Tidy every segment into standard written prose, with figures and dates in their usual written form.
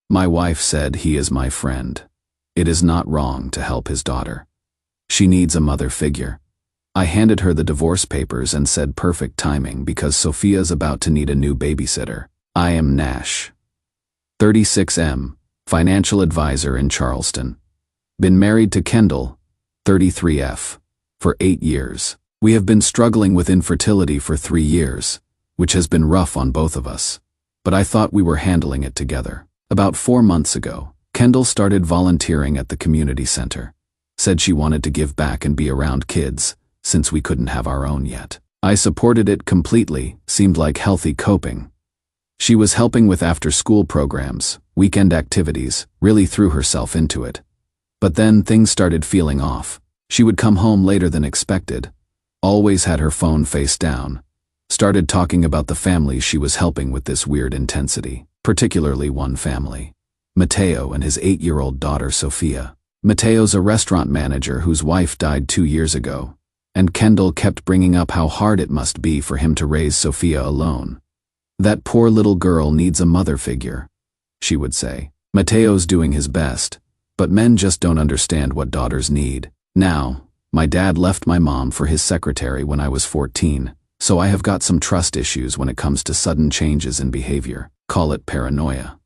My wife said he is my friend. It is not wrong to help his daughter. She needs a mother figure. I handed her the divorce papers and said perfect timing because Sophia's about to need a new babysitter. I am Nash, 36M, financial advisor in Charleston. Been married to Kendall, 33F, for 8 years. We have been struggling with infertility for 3 years, which has been rough on both of us, but I thought we were handling it together. About 4 months ago, Kendall started volunteering at the community center. Said she wanted to give back and be around kids, since we couldn't have our own yet. I supported it completely, seemed like healthy coping. She was helping with after-school programs, weekend activities, really threw herself into it. But then things started feeling off. She would come home later than expected, always had her phone face down, started talking about the families she was helping with this weird intensity, particularly one family, Mateo and his 8-year-old daughter Sophia. Mateo's a restaurant manager whose wife died 2 years ago, and Kendall kept bringing up how hard it must be for him to raise Sophia alone. That poor little girl needs a mother figure, she would say. Mateo's doing his best, but men just don't understand what daughters need. Now, my dad left my mom for his secretary when I was 14, so I have got some trust issues when it comes to sudden changes in behavior. Call it paranoia.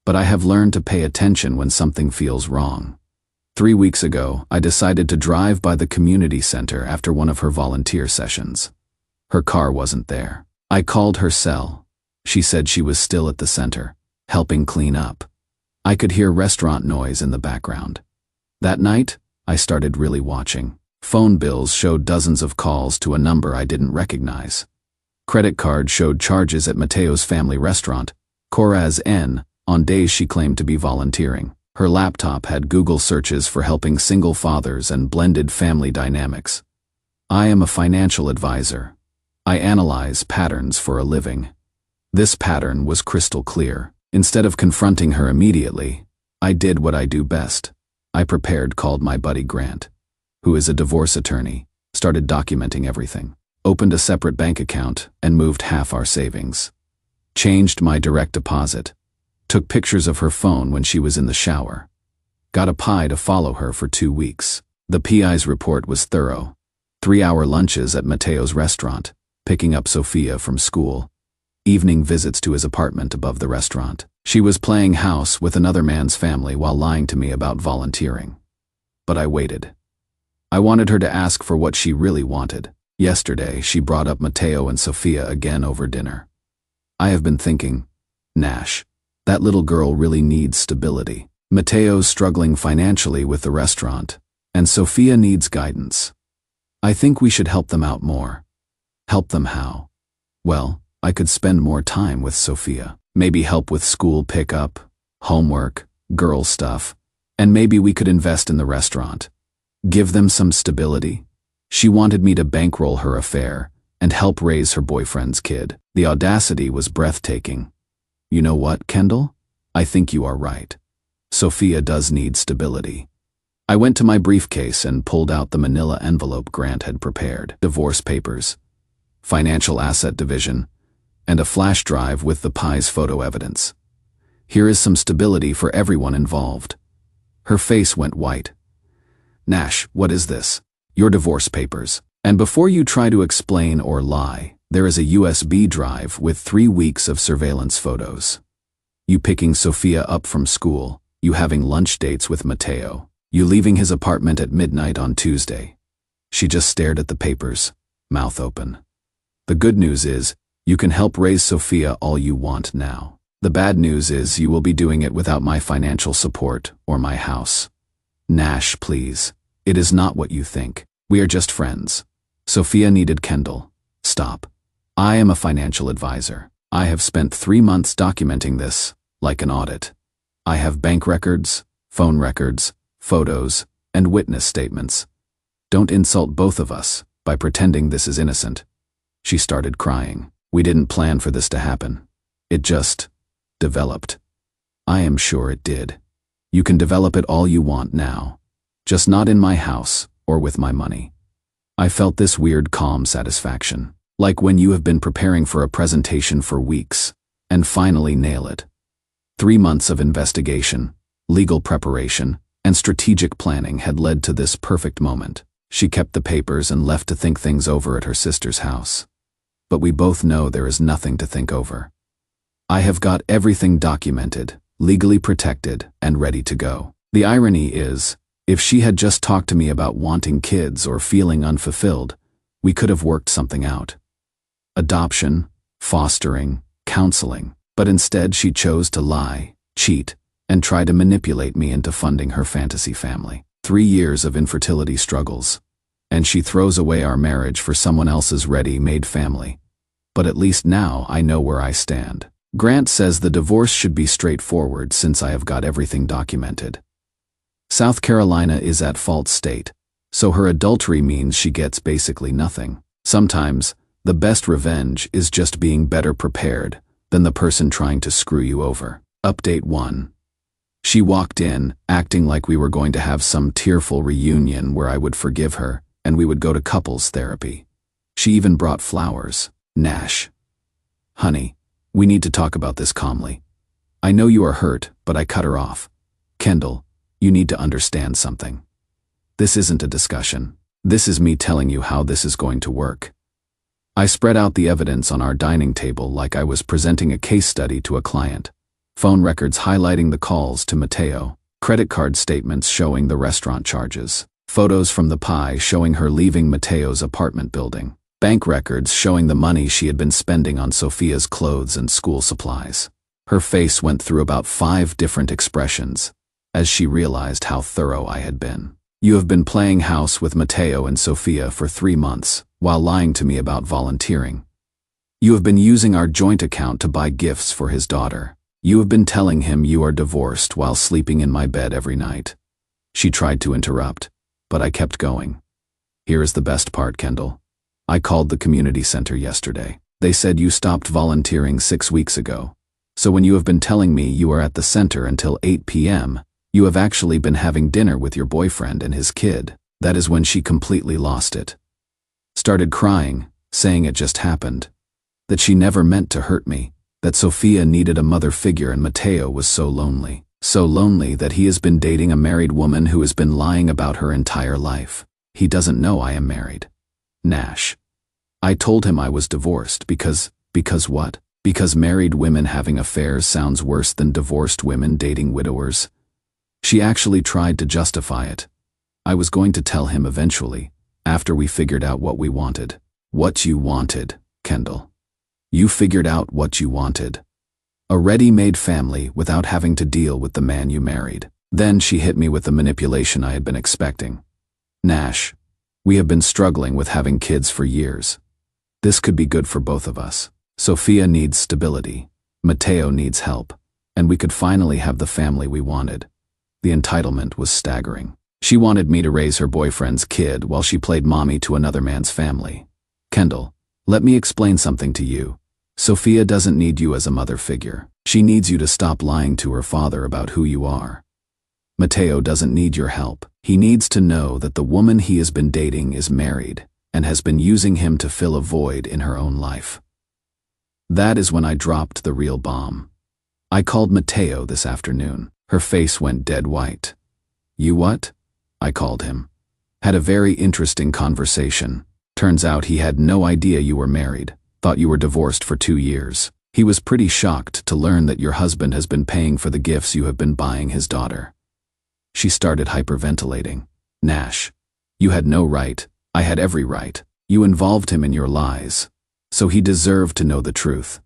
But I have learned to pay attention when something feels wrong. 3 weeks ago, I decided to drive by the community center after one of her volunteer sessions. Her car wasn't there. I called her cell. She said she was still at the center, helping clean up. I could hear restaurant noise in the background. That night, I started really watching. Phone bills showed dozens of calls to a number I didn't recognize. Credit card showed charges at Mateo's family restaurant, Coraz N, on days she claimed to be volunteering. Her laptop had Google searches for helping single fathers and blended family dynamics. I am a financial advisor. I analyze patterns for a living. This pattern was crystal clear. Instead of confronting her immediately, I did what I do best. I called my buddy Grant, who is a divorce attorney, started documenting everything, opened a separate bank account, and moved half our savings. Changed my direct deposit, took pictures of her phone when she was in the shower. Got a PI to follow her for 2 weeks. The PI's report was thorough. 3-hour lunches at Mateo's restaurant, picking up Sophia from school, evening visits to his apartment above the restaurant. She was playing house with another man's family while lying to me about volunteering. But I waited. I wanted her to ask for what she really wanted. Yesterday, she brought up Mateo and Sophia again over dinner. I have been thinking, Nash, that little girl really needs stability. Mateo's struggling financially with the restaurant, and Sophia needs guidance. I think we should help them out more. Help them how? Well, I could spend more time with Sophia. Maybe help with school pickup, homework, girl stuff, and maybe we could invest in the restaurant. Give them some stability. She wanted me to bankroll her affair and help raise her boyfriend's kid. The audacity was breathtaking. You know what, Kendall? I think you are right. Sophia does need stability. I went to my briefcase and pulled out the manila envelope Grant had prepared. Divorce papers, financial asset division, and a flash drive with the PI's photo evidence. Here is some stability for everyone involved. Her face went white. Nash, what is this? Your divorce papers. And before you try to explain or lie, there is a USB drive with 3 weeks of surveillance photos. You picking Sophia up from school, you having lunch dates with Mateo, you leaving his apartment at midnight on Tuesday. She just stared at the papers, mouth open. The good news is, you can help raise Sophia all you want now. The bad news is you will be doing it without my financial support or my house. Nash, please. It is not what you think. We are just friends. Sophia needed Kendall. Stop. I am a financial advisor. I have spent 3 months documenting this, like an audit. I have bank records, phone records, photos, and witness statements. Don't insult both of us by pretending this is innocent. She started crying. We didn't plan for this to happen. It just developed. I am sure it did. You can develop it all you want now, just not in my house or with my money. I felt this weird calm satisfaction, like when you have been preparing for a presentation for weeks and finally nail it. 3 months of investigation, legal preparation, and strategic planning had led to this perfect moment. She kept the papers and left to think things over at her sister's house. But we both know there is nothing to think over. I have got everything documented, legally protected, and ready to go. The irony is, if she had just talked to me about wanting kids or feeling unfulfilled, we could have worked something out. Adoption, fostering, counseling. But instead she chose to lie, cheat, and try to manipulate me into funding her fantasy family. 3 years of infertility struggles. And she throws away our marriage for someone else's ready-made family. But at least now I know where I stand. Grant says the divorce should be straightforward since I have got everything documented. South Carolina is at fault state, so her adultery means she gets basically nothing. Sometimes, the best revenge is just being better prepared than the person trying to screw you over. Update 1. She walked in, acting like we were going to have some tearful reunion where I would forgive her and we would go to couples therapy. She even brought flowers. Nash. Honey, we need to talk about this calmly. I know you are hurt, but I cut her off. Kendall, you need to understand something. This isn't a discussion. This is me telling you how this is going to work. I spread out the evidence on our dining table like I was presenting a case study to a client. Phone records highlighting the calls to Mateo, credit card statements showing the restaurant charges, photos from the pie showing her leaving Mateo's apartment building, bank records showing the money she had been spending on Sophia's clothes and school supplies. Her face went through about 5 different expressions as she realized how thorough I had been. You have been playing house with Mateo and Sophia for 3 months while lying to me about volunteering. You have been using our joint account to buy gifts for his daughter. You have been telling him you are divorced while sleeping in my bed every night. She tried to interrupt, but I kept going. Here is the best part, Kendall. I called the community center yesterday. They said you stopped volunteering 6 weeks ago. So when you have been telling me you are at the center until 8 p.m., you have actually been having dinner with your boyfriend and his kid. That is when she completely lost it. Started crying, saying it just happened. That she never meant to hurt me. That Sophia needed a mother figure and Mateo was so lonely. So lonely that he has been dating a married woman who has been lying about her entire life. He doesn't know I am married. Nash. I told him I was divorced because what? Because married women having affairs sounds worse than divorced women dating widowers. She actually tried to justify it. I was going to tell him eventually, after we figured out what we wanted. What you wanted, Kendall. You figured out what you wanted. A ready-made family without having to deal with the man you married. Then she hit me with the manipulation I had been expecting. Nash, we have been struggling with having kids for years. This could be good for both of us. Sophia needs stability. Mateo needs help. And we could finally have the family we wanted. The entitlement was staggering. She wanted me to raise her boyfriend's kid while she played mommy to another man's family. Kendall, let me explain something to you. Sophia doesn't need you as a mother figure. She needs you to stop lying to her father about who you are. Mateo doesn't need your help. He needs to know that the woman he has been dating is married and has been using him to fill a void in her own life. That is when I dropped the real bomb. I called Mateo this afternoon. Her face went dead white. You what? I called him. Had a very interesting conversation. Turns out he had no idea you were married. Thought you were divorced for 2 years. He was pretty shocked to learn that your husband has been paying for the gifts you have been buying his daughter. She started hyperventilating. Nash, you had no right. I had every right. You involved him in your lies. So he deserved to know the truth.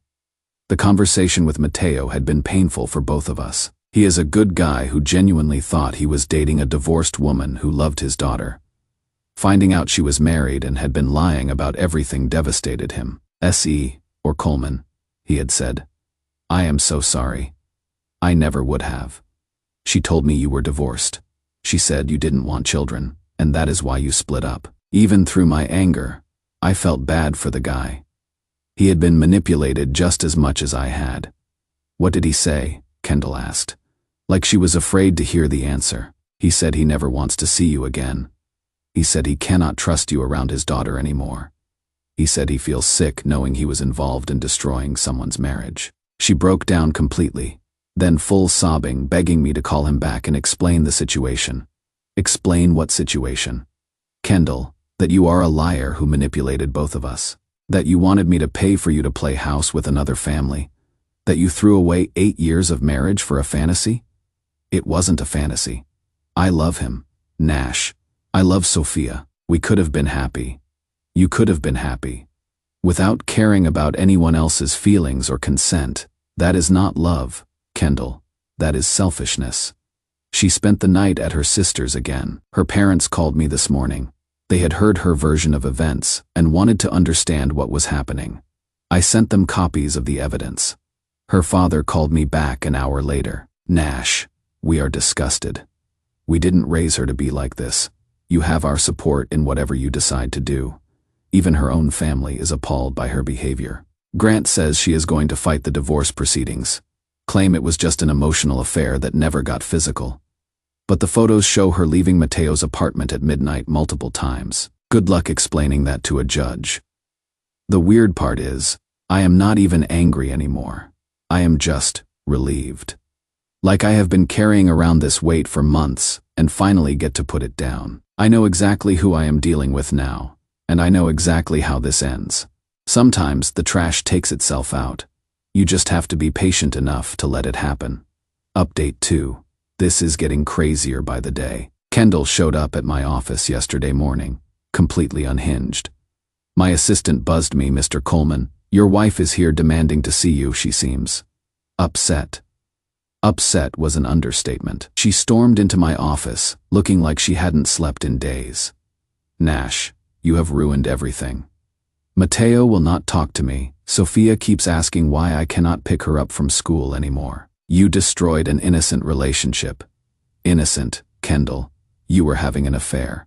The conversation with Mateo had been painful for both of us. He is a good guy who genuinely thought he was dating a divorced woman who loved his daughter. Finding out she was married and had been lying about everything devastated him. S.E. or Coleman, he had said. I am so sorry. I never would have. She told me you were divorced. She said you didn't want children, and that is why you split up. Even through my anger, I felt bad for the guy. He had been manipulated just as much as I had. What did he say? Kendall asked. Like she was afraid to hear the answer. He said he never wants to see you again. He said he cannot trust you around his daughter anymore. He said he feels sick knowing he was involved in destroying someone's marriage. She broke down completely. then full sobbing, begging me to call him back and explain the situation. Explain what situation? Kendall, that you are a liar who manipulated both of us. That you wanted me to pay for you to play house with another family. That you threw away 8 years of marriage for a fantasy? It wasn't a fantasy. I love him, Nash. I love Sophia. We could have been happy. You could have been happy. Without caring about anyone else's feelings or consent. That is not love, Kendall. That is selfishness. She spent the night at her sister's again. Her parents called me this morning. They had heard her version of events and wanted to understand what was happening. I sent them copies of the evidence. Her father called me back an hour later. Nash, we are disgusted. We didn't raise her to be like this. You have our support in whatever you decide to do. Even her own family is appalled by her behavior. Grant says she is going to fight the divorce proceedings, claim it was just an emotional affair that never got physical. But the photos show her leaving Mateo's apartment at midnight multiple times. Good luck explaining that to a judge. The weird part is, I am not even angry anymore. I am just relieved. Like I have been carrying around this weight for months and finally get to put it down. I know exactly who I am dealing with now, and I know exactly how this ends. Sometimes the trash takes itself out. You just have to be patient enough to let it happen. Update 2. This is getting crazier by the day. Kendall showed up at my office yesterday morning, completely unhinged. My assistant buzzed me, Mr. Coleman. Your wife is here demanding to see you, she seems. Upset. Upset was an understatement. She stormed into my office, looking like she hadn't slept in days. Nash, you have ruined everything. Mateo will not talk to me. Sophia keeps asking why I cannot pick her up from school anymore. You destroyed an innocent relationship. Innocent, Kendall. You were having an affair.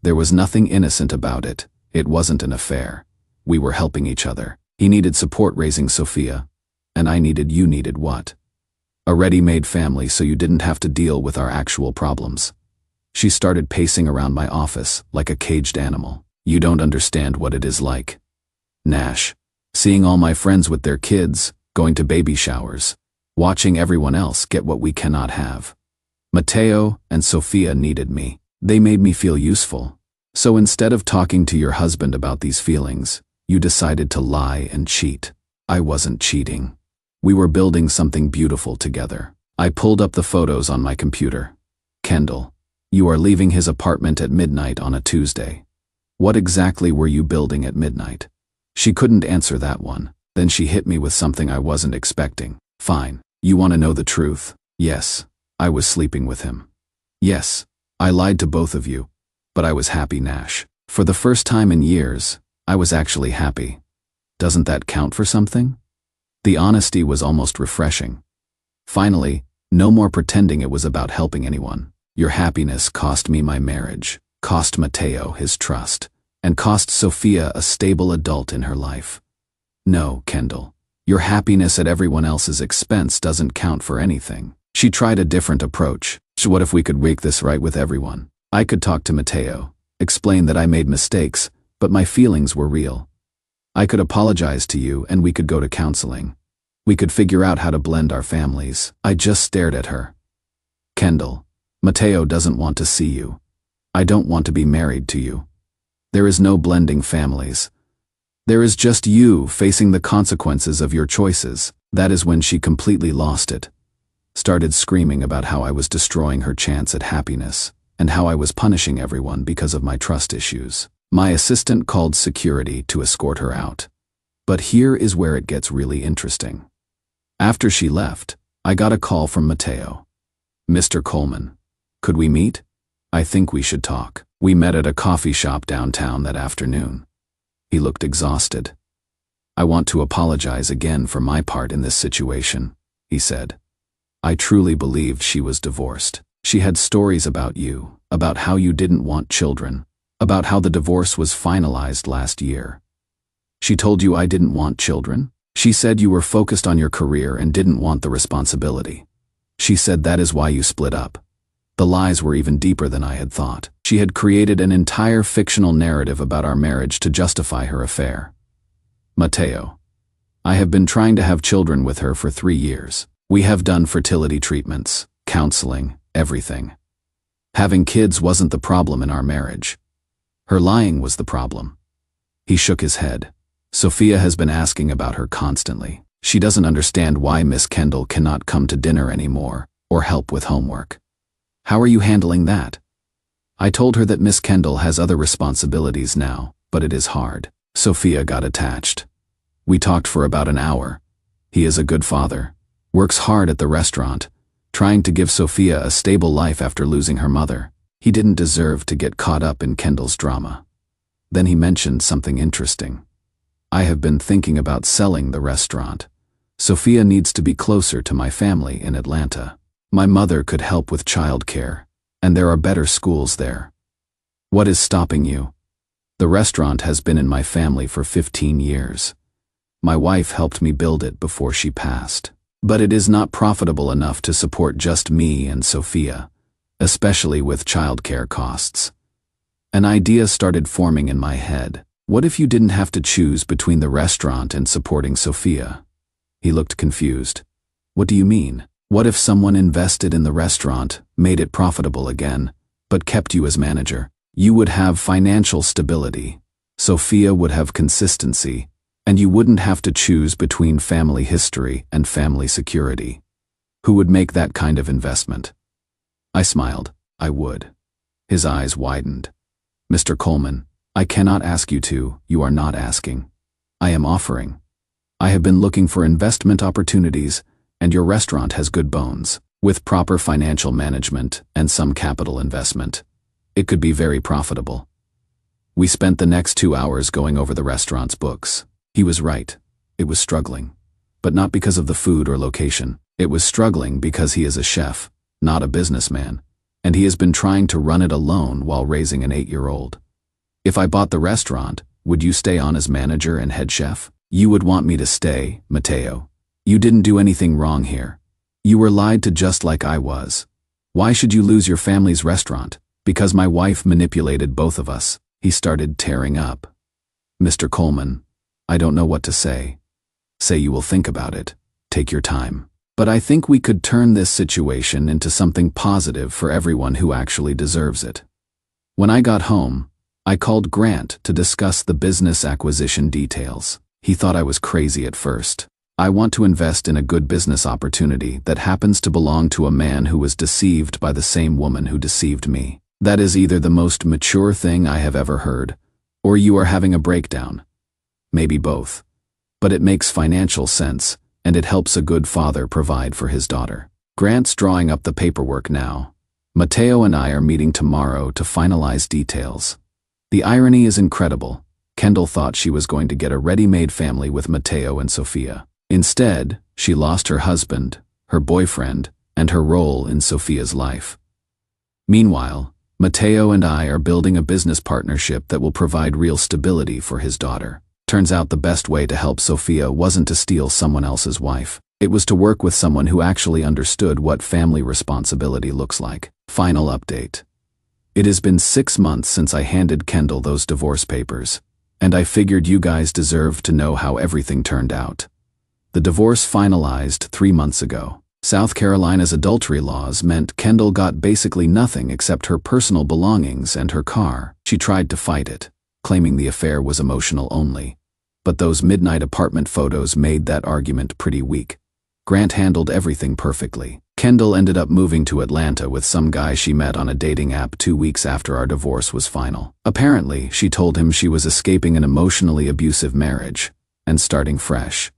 There was nothing innocent about it. It wasn't an affair. We were helping each other. He needed support raising Sophia. And you needed what? A ready-made family so you didn't have to deal with our actual problems. She started pacing around my office like a caged animal. You don't understand what it is like. Nash. Seeing all my friends with their kids, going to baby showers, watching everyone else get what we cannot have. Mateo and Sophia needed me. They made me feel useful. So instead of talking to your husband about these feelings, you decided to lie and cheat. I wasn't cheating. We were building something beautiful together. I pulled up the photos on my computer. Kendall, you are leaving his apartment at midnight on a Tuesday. What exactly were you building at midnight? She couldn't answer that one. Then she hit me with something I wasn't expecting. Fine. You want to know the truth? Yes. I was sleeping with him. Yes. I lied to both of you. But I was happy, Nash. For the first time in years, I was actually happy. Doesn't that count for something? The honesty was almost refreshing. Finally, no more pretending it was about helping anyone. Your happiness cost me my marriage, cost Mateo his trust, and cost Sophia a stable adult in her life. No, Kendall, your happiness at everyone else's expense doesn't count for anything. She tried a different approach. So what if we could make this right with everyone? I could talk to Mateo, explain that I made mistakes, but my feelings were real. I could apologize to you and we could go to counseling. We could figure out how to blend our families. I just stared at her. Kendall, Mateo doesn't want to see you. I don't want to be married to you. There is no blending families. There is just you facing the consequences of your choices. That is when she completely lost it. Started screaming about how I was destroying her chance at happiness and how I was punishing everyone because of my trust issues. My assistant called security to escort her out. But here is where it gets really interesting. After she left, I got a call from Mateo. Mr. Coleman, could we meet? I think we should talk. We met at a coffee shop downtown that afternoon. He looked exhausted. I want to apologize again for my part in this situation, he said. I truly believed she was divorced. She had stories about you, about how you didn't want children, about how the divorce was finalized last year. She told you I didn't want children? She said you were focused on your career and didn't want the responsibility. She said that is why you split up. The lies were even deeper than I had thought. She had created an entire fictional narrative about our marriage to justify her affair. Mateo. I have been trying to have children with her for 3 years. We have done fertility treatments, counseling, everything. Having kids wasn't the problem in our marriage. Her lying was the problem. He shook his head. Sophia has been asking about her constantly. She doesn't understand why Miss Kendall cannot come to dinner anymore or help with homework. How are you handling that? I told her that Miss Kendall has other responsibilities now, but it is hard. Sophia got attached. We talked for about an hour. He is a good father, works hard at the restaurant, trying to give Sophia a stable life after losing her mother. He didn't deserve to get caught up in Kendall's drama. Then he mentioned something interesting. I have been thinking about selling the restaurant. Sophia needs to be closer to my family in Atlanta. My mother could help with childcare, and there are better schools there. What is stopping you? The restaurant has been in my family for 15 years. My wife helped me build it before she passed. But it is not profitable enough to support just me and Sophia, especially with childcare costs. An idea started forming in my head. What if you didn't have to choose between the restaurant and supporting Sophia? He looked confused. What do you mean? What if someone invested in the restaurant, made it profitable again, but kept you as manager? You would have financial stability. Sophia would have consistency, and you wouldn't have to choose between family history and family security. Who would make that kind of investment? I smiled. I would. His eyes widened. Mr. Coleman, I cannot ask you to, you are not asking. I am offering. I have been looking for investment opportunities, and your restaurant has good bones. With proper financial management and some capital investment, it could be very profitable. We spent the next 2 hours going over the restaurant's books. He was right. It was struggling. But not because of the food or location. It was struggling because he is a chef, not a businessman, and he has been trying to run it alone while raising an 8-year-old. If I bought the restaurant, would you stay on as manager and head chef? You would want me to stay, Mateo. You didn't do anything wrong here. You were lied to just like I was. Why should you lose your family's restaurant? Because my wife manipulated both of us. He started tearing up. Mr. Coleman, I don't know what to say. Say you will think about it. Take your time. But I think we could turn this situation into something positive for everyone who actually deserves it. When I got home, I called Grant to discuss the business acquisition details. He thought I was crazy at first. I want to invest in a good business opportunity that happens to belong to a man who was deceived by the same woman who deceived me. That is either the most mature thing I have ever heard, or you are having a breakdown. Maybe both. But it makes financial sense, and it helps a good father provide for his daughter. Grant's drawing up the paperwork now. Mateo and I are meeting tomorrow to finalize details. The irony is incredible. Kendall thought she was going to get a ready-made family with Mateo and Sophia. Instead, she lost her husband, her boyfriend, and her role in Sophia's life. Meanwhile, Mateo and I are building a business partnership that will provide real stability for his daughter. Turns out the best way to help Sophia wasn't to steal someone else's wife. It was to work with someone who actually understood what family responsibility looks like. Final update. It has been 6 months since I handed Kendall those divorce papers, and I figured you guys deserved to know how everything turned out. The divorce finalized 3 months ago. South Carolina's adultery laws meant Kendall got basically nothing except her personal belongings and her car. She tried to fight it, claiming the affair was emotional only. But those midnight apartment photos made that argument pretty weak. Grant handled everything perfectly. Kendall ended up moving to Atlanta with some guy she met on a dating app 2 weeks after our divorce was final. Apparently, she told him she was escaping an emotionally abusive marriage and starting fresh.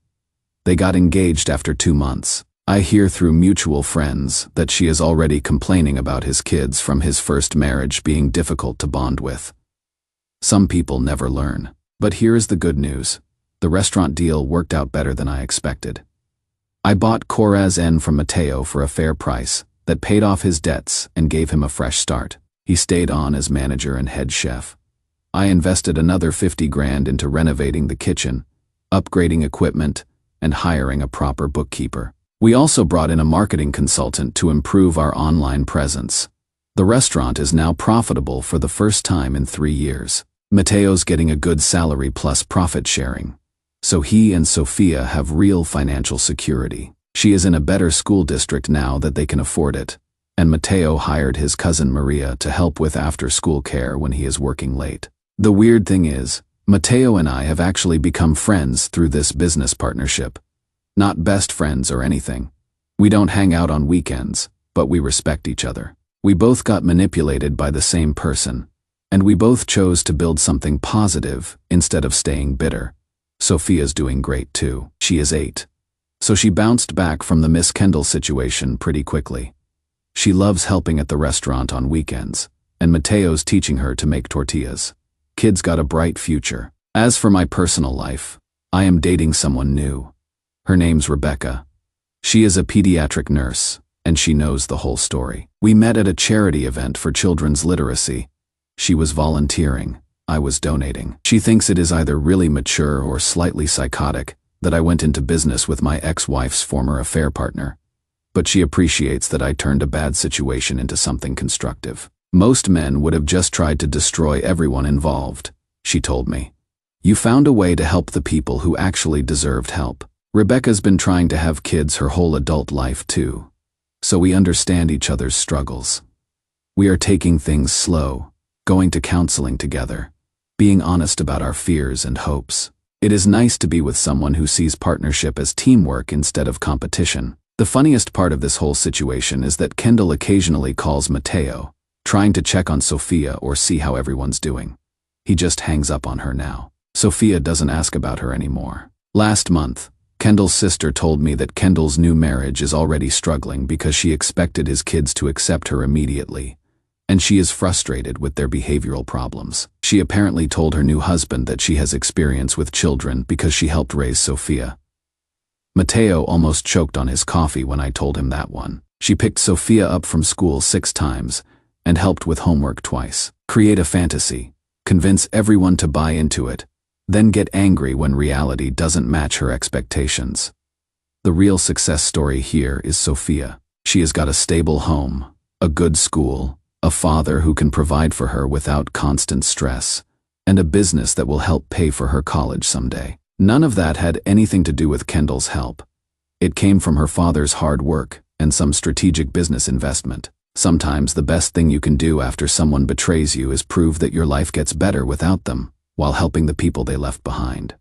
They got engaged after 2 months. I hear through mutual friends that she is already complaining about his kids from his first marriage being difficult to bond with. Some people never learn. But here is the good news. The restaurant deal worked out better than I expected. I bought Corazon from Mateo for a fair price that paid off his debts and gave him a fresh start. He stayed on as manager and head chef. I invested another 50 grand into renovating the kitchen, upgrading equipment, and hiring a proper bookkeeper. We also brought in a marketing consultant to improve our online presence. The restaurant is now profitable for the first time in 3 years. Mateo's getting a good salary plus profit sharing, so he and Sophia have real financial security. She is in a better school district now that they can afford it, and Matteo hired his cousin Maria to help with after-school care when he is working late. The weird thing is, Matteo and I have actually become friends through this business partnership. Not best friends or anything. We don't hang out on weekends, but we respect each other. We both got manipulated by the same person, and we both chose to build something positive instead of staying bitter. Sophia's doing great too. She is 8. So she bounced back from the Miss Kendall situation pretty quickly. She loves helping at the restaurant on weekends, and Matteo's teaching her to make tortillas. Kid's got a bright future. As for my personal life, I am dating someone new. Her name's Rebecca. She is a pediatric nurse, and she knows the whole story. We met at a charity event for children's literacy. She was volunteering. I was donating. She thinks it is either really mature or slightly psychotic that I went into business with my ex-wife's former affair partner, but she appreciates that I turned a bad situation into something constructive. Most men would have just tried to destroy everyone involved, she told me. You found a way to help the people who actually deserved help. Rebecca's been trying to have kids her whole adult life too, so we understand each other's struggles. We are taking things slow, going to counseling together, being honest about our fears and hopes. It is nice to be with someone who sees partnership as teamwork instead of competition. The funniest part of this whole situation is that Kendall occasionally calls Matteo, trying to check on Sophia or see how everyone's doing. He just hangs up on her now. Sophia doesn't ask about her anymore. Last month, Kendall's sister told me that Kendall's new marriage is already struggling because she expected his kids to accept her immediately, and she is frustrated with their behavioral problems. She apparently told her new husband that she has experience with children because she helped raise Sophia. Matteo almost choked on his coffee when I told him that one. She picked Sophia up from school 6 times and helped with homework twice. Create a fantasy, convince everyone to buy into it, then get angry when reality doesn't match her expectations. The real success story here is Sophia. She has got a stable home, a good school, a father who can provide for her without constant stress, and a business that will help pay for her college someday. None of that had anything to do with Kendall's help. It came from her father's hard work and some strategic business investment. Sometimes the best thing you can do after someone betrays you is prove that your life gets better without them, while helping the people they left behind.